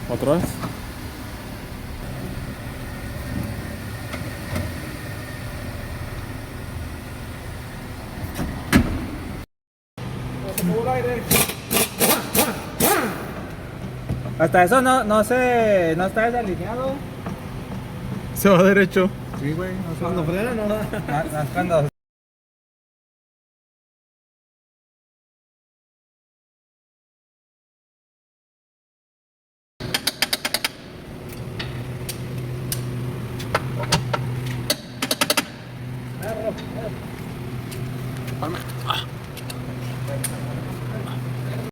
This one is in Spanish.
¿Otra vez? Hasta eso no está desalineado. Se va derecho. Sí, güey. No Cuando frena no da. Cuando